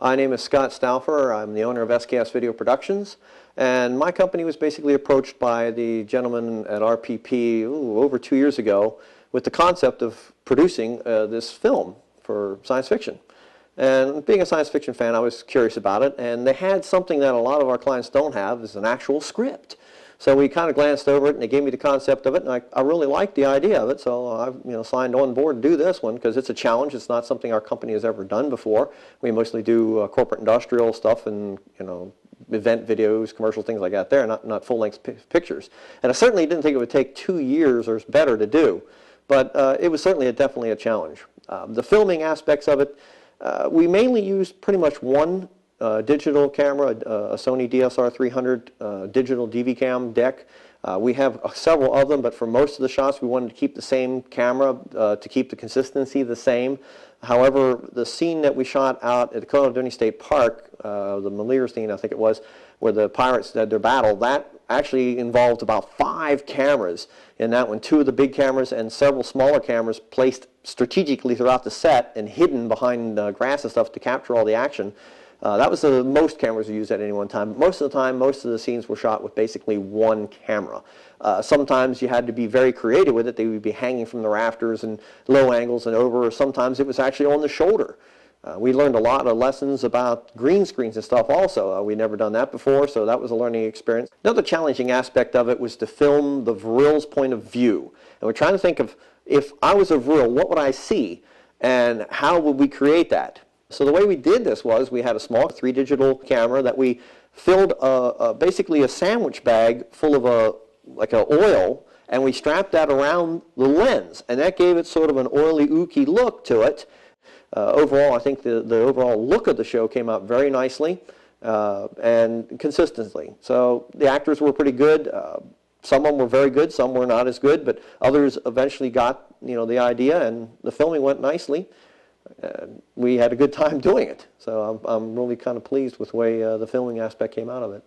My name is Scott Stauffer. I'm the owner of SKS Video Productions, and my company was basically approached by the gentleman at RPP over 2 years ago with the concept of producing this film for science fiction. And being a science fiction fan, I was curious about it, and they had something that a lot of our clients don't have, is an actual script. So we kind of glanced over it, and they gave me the concept of it, and I really liked the idea of it, so I signed on board to do this one because it's a challenge. It's not something our company has ever done before. We mostly do corporate industrial stuff and event videos, commercial things like that there, not full-length pictures. And I certainly didn't think it would take 2 years or better to do, but it was certainly definitely a challenge. The filming aspects of it, we mainly used pretty much one digital camera, a Sony DSR 300 digital DV cam deck. We have several of them, but for most of the shots we wanted to keep the same camera to keep the consistency the same. However, the scene that we shot out at the Caledonia State Park, the Malier scene I think it was, where the pirates had their battle, that actually involved about 5 cameras in that one. 2 of the big cameras and several smaller cameras placed strategically throughout the set and hidden behind grass and stuff to capture all the action. That was the most cameras we used at any one time. Most of the time, most of the scenes were shot with basically one camera. Sometimes you had to be very creative with it. They would be hanging from the rafters and low angles and over, or sometimes it was actually on the shoulder. We learned a lot of lessons about green screens and stuff also. We'd never done that before, so that was a learning experience. Another challenging aspect of it was to film the Vril's point of view. And we're trying to think of, if I was a Vril, what would I see? And how would we create that? So the way we did this was we had a small 3 digital camera that we filled basically a sandwich bag full of like an oil, and we strapped that around the lens, and that gave it sort of an oily, ooky look to it. Overall, I think the overall look of the show came out very nicely and consistently. So the actors were pretty good. Some of them were very good, some were not as good, but others eventually got the idea, and the filming went nicely. We had a good time doing it, so I'm really kind of pleased with the way the filming aspect came out of it.